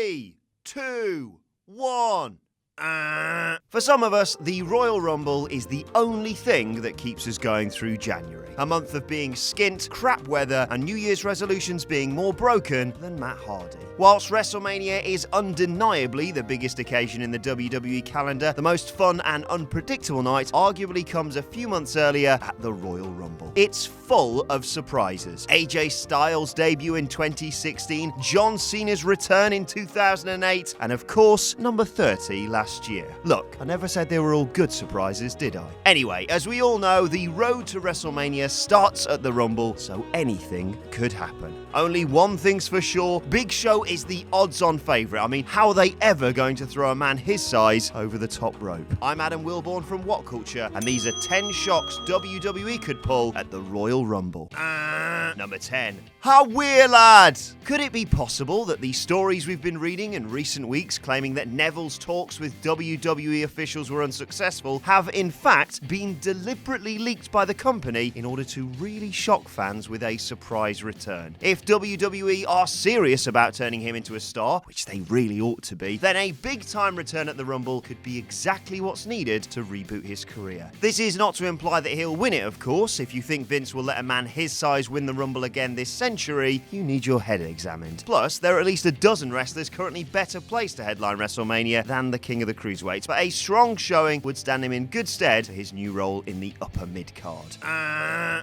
3, 2, 1. For some of us, the Royal Rumble is the only thing that keeps us going through January. A month of being skint, crap weather, and New Year's resolutions being more broken than Matt Hardy. Whilst WrestleMania is undeniably the biggest occasion in the WWE calendar, the most fun and unpredictable night arguably comes a few months earlier at the Royal Rumble. It's full of surprises. AJ Styles' debut in 2016, John Cena's return in 2008, and of course, number 30 last year. Look, I never said they were all good surprises, did I? Anyway, as we all know, the road to WrestleMania starts at the Rumble, so anything could happen. Only one thing's for sure, Big Show is the odds-on favourite. I mean, how are they ever going to throw a man his size over the top rope? I'm Adam Wilborn from What Culture, and these are 10 shocks WWE could pull at the Royal Rumble. Number 10. How weird, lads! Could it be possible that the stories we've been reading in recent weeks claiming that Neville's talks with WWE officials were unsuccessful have in fact been deliberately leaked by the company in order to really shock fans with a surprise return? If WWE are serious about turning him into a star, which they really ought to be, then a big-time return at the Rumble could be exactly what's needed to reboot his career. This is not to imply that he'll win it, of course. If you think Vince will let a man his size win the Rumble again this century, you need your head examined. Plus, there are at least a dozen wrestlers currently better placed to headline WrestleMania than the King of the Cruiserweights, but a strong showing would stand him in good stead for his new role in the upper mid-card.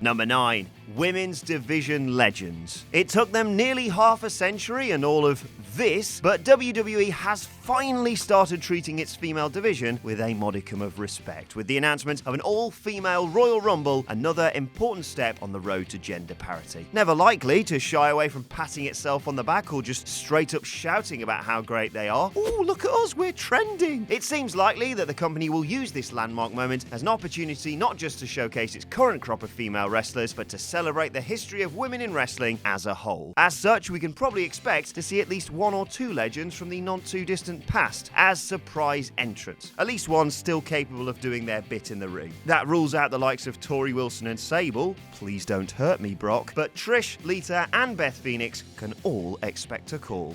Number 9. Women's Division Legends. It took them nearly half a century and all of this, but WWE has finally started treating its female division with a modicum of respect, with the announcement of an all-female Royal Rumble, another important step on the road to gender parity. Never likely to shy away from patting itself on the back or just straight up shouting about how great they are. Ooh, look at us, we're trending! It seems likely that the company will use this landmark moment as an opportunity not just to showcase its current crop of female wrestlers, but to celebrate the history of women in wrestling as a whole. As such, we can probably expect to see at least one or two legends from the not-too-distant past as surprise entrants. At least one still capable of doing their bit in the ring. That rules out the likes of Tori Wilson and Sable. Please don't hurt me, Brock. But Trish, Lita, and Beth Phoenix can all expect a call.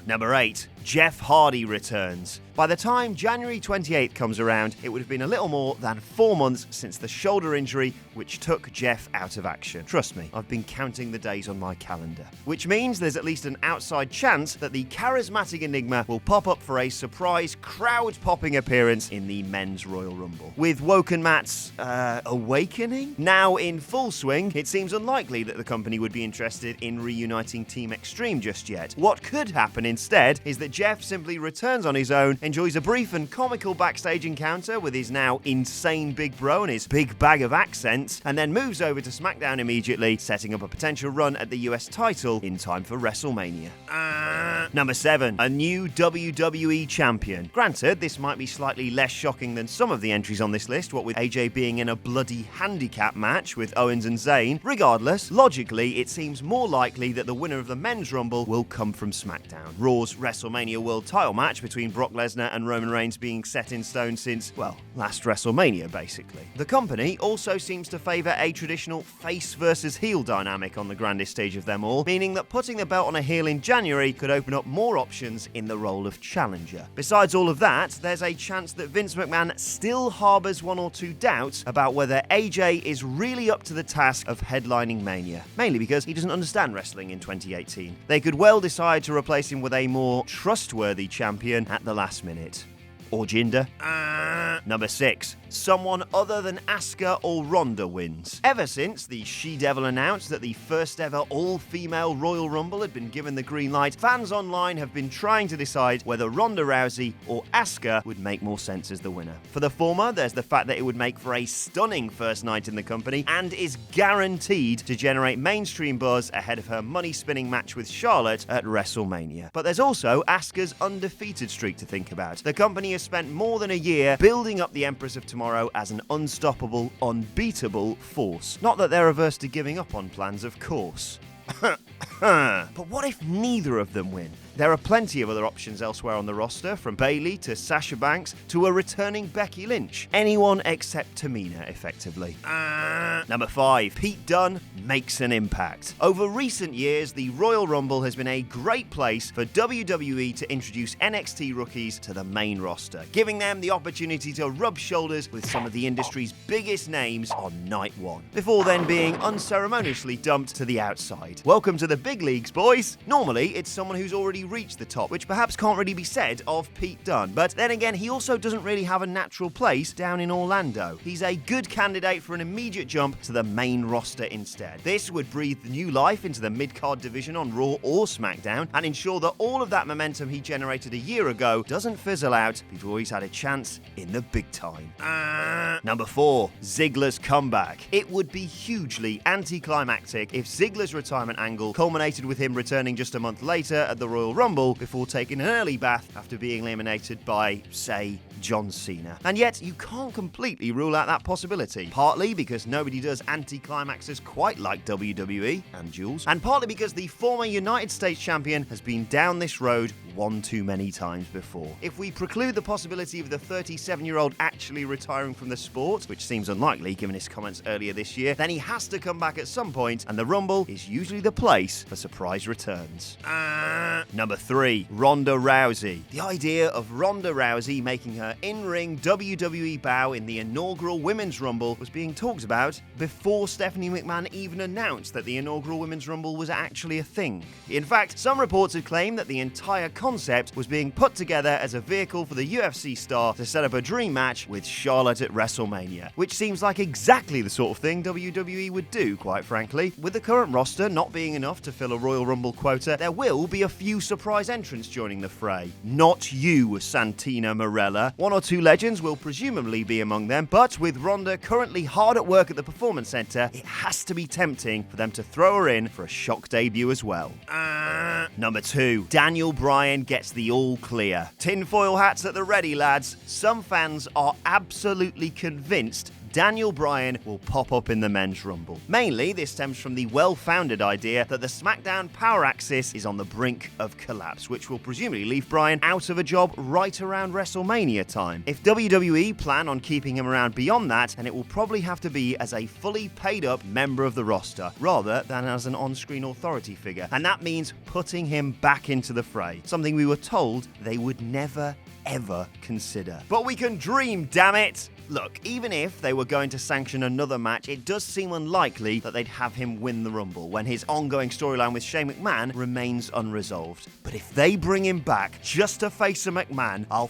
Number 8. Jeff Hardy returns. By the time January 28th comes around, it would have been a little more than 4 months since the shoulder injury which took Jeff out of action. Trust me, I've been counting the days on my calendar. Which means there's at least an outside chance that the charismatic enigma will pop up for a surprise crowd-popping appearance in the Men's Royal Rumble. With Woken Matt's, awakening now in full swing, it seems unlikely that the company would be interested in reuniting Team Extreme just yet. What could happen instead is that Jeff simply returns on his own, enjoys a brief and comical backstage encounter with his now insane big bro and his big bag of accents, and then moves over to SmackDown immediately, setting up a potential run at the US title in time for WrestleMania. Number 7. A new WWE champion. Granted, this might be slightly less shocking than some of the entries on this list, what with AJ being in a bloody handicap match with Owens and Zayn. Regardless, logically, it seems more likely that the winner of the Men's Rumble will come from SmackDown. Raw's WrestleMania World title match between Brock Lesnar and Roman Reigns being set in stone since, well, last WrestleMania, basically. The company also seems to favour a traditional face versus heel dynamic on the grandest stage of them all, meaning that putting the belt on a heel in January could open up more options in the role of challenger. Besides all of that, there's a chance that Vince McMahon still harbours one or two doubts about whether AJ is really up to the task of headlining Mania, mainly because he doesn't understand wrestling in 2018. They could well decide to replace him with a more trustworthy champion at the last minute. Or Jinder. Number 6. Someone other than Asuka or Ronda wins. Ever since the She-Devil announced that the first ever all-female Royal Rumble had been given the green light, fans online have been trying to decide whether Ronda Rousey or Asuka would make more sense as the winner. For the former, there's the fact that it would make for a stunning first night in the company and is guaranteed to generate mainstream buzz ahead of her money-spinning match with Charlotte at WrestleMania. But there's also Asuka's undefeated streak to think about. The company has spent more than a year building up the Empress of Tomorrow as an unstoppable, unbeatable force. Not that they're averse to giving up on plans, of course. But what if neither of them win? There are plenty of other options elsewhere on the roster, from Bayley to Sasha Banks to a returning Becky Lynch. Anyone except Tamina, effectively. Number 5. Pete Dunne makes an impact. Over recent years, the Royal Rumble has been a great place for WWE to introduce NXT rookies to the main roster, giving them the opportunity to rub shoulders with some of the industry's biggest names on night one, before then being unceremoniously dumped to the outside. Welcome to the big leagues, boys. Normally, it's someone who's already reached the top, which perhaps can't really be said of Pete Dunne, but then again, he also doesn't really have a natural place down in Orlando. He's a good candidate for an immediate jump to the main roster instead. This would breathe new life into the mid-card division on Raw or SmackDown and ensure that all of that momentum he generated a year ago doesn't fizzle out before he's had a chance in the big time. Number 4. Ziggler's comeback. It would be hugely anticlimactic if Ziggler's retirement angle culminated with him returning just a month later at the Royal Rumble before taking an early bath after being eliminated by, say, John Cena. And yet, you can't completely rule out that possibility. Partly because nobody does anticlimaxes quite like WWE and Jules, and partly because the former United States champion has been down this road one too many times before. If we preclude the possibility of the 37-year-old actually retiring from the sport, which seems unlikely given his comments earlier this year, then he has to come back at some point, and the Rumble is usually the place for surprise returns. Number 3. Ronda Rousey. The idea of Ronda Rousey making her in-ring WWE bow in the inaugural Women's Rumble was being talked about before Stephanie McMahon even announced that the inaugural Women's Rumble was actually a thing. In fact, some reports had claimed that the entire concept was being put together as a vehicle for the UFC star to set up a dream match with Charlotte at WrestleMania, which seems like exactly the sort of thing WWE would do, quite frankly. With the current roster not being enough to fill a Royal Rumble quota, there will be a few surprise entrants joining the fray. Not you, Santina Marella. One or two legends will presumably be among them, but with Ronda currently hard at work at the Performance Center, it has to be tempting for them to throw her in for a shock debut as well. Number 2. Daniel Bryan gets the all clear. Tinfoil hats at the ready, lads. Some fans are absolutely convinced Daniel Bryan will pop up in the Men's Rumble. Mainly, this stems from the well-founded idea that the SmackDown power axis is on the brink of collapse, which will presumably leave Bryan out of a job right around WrestleMania time. If WWE plan on keeping him around beyond that, then it will probably have to be as a fully paid-up member of the roster, rather than as an on-screen authority figure. And that means putting him back into the fray, something we were told they would never, ever consider. But we can dream, damn it! Look, even if they were going to sanction another match, it does seem unlikely that they'd have him win the Rumble when his ongoing storyline with Shane McMahon remains unresolved. But if they bring him back just to face a McMahon, I'll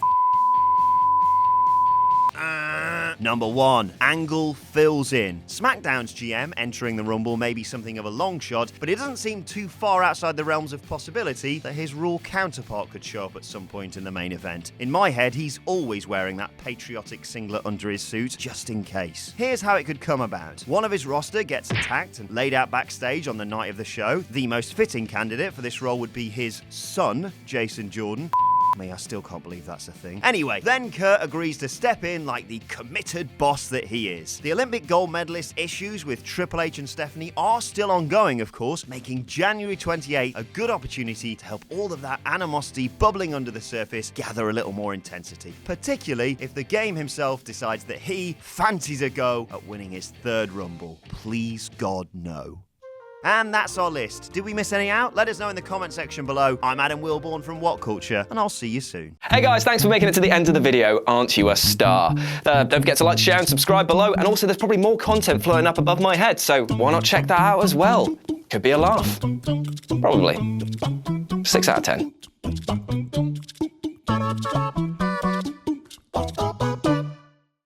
Number 1. Angle fills in. SmackDown's GM entering the Rumble may be something of a long shot, but it doesn't seem too far outside the realms of possibility that his Raw counterpart could show up at some point in the main event. In my head, he's always wearing that patriotic singlet under his suit, just in case. Here's how it could come about. One of his roster gets attacked and laid out backstage on the night of the show. The most fitting candidate for this role would be his son, Jason Jordan. Me, I still can't believe that's a thing. Anyway, then Kurt agrees to step in like the committed boss that he is. The Olympic gold medalist issues with Triple H and Stephanie are still ongoing, of course, making January 28 a good opportunity to help all of that animosity bubbling under the surface gather a little more intensity, particularly if the game himself decides that he fancies a go at winning his 3rd Rumble. Please God, no. And that's our list. Did we miss any out? Let us know in the comment section below. I'm Adam Wilborn from What Culture, and I'll see you soon. Hey guys, thanks for making it to the end of the video. Aren't you a star? Don't forget to like, share and subscribe below, and also there's probably more content floating up above my head, so why not check that out as well? Could be a laugh. Probably. 6 out of 10.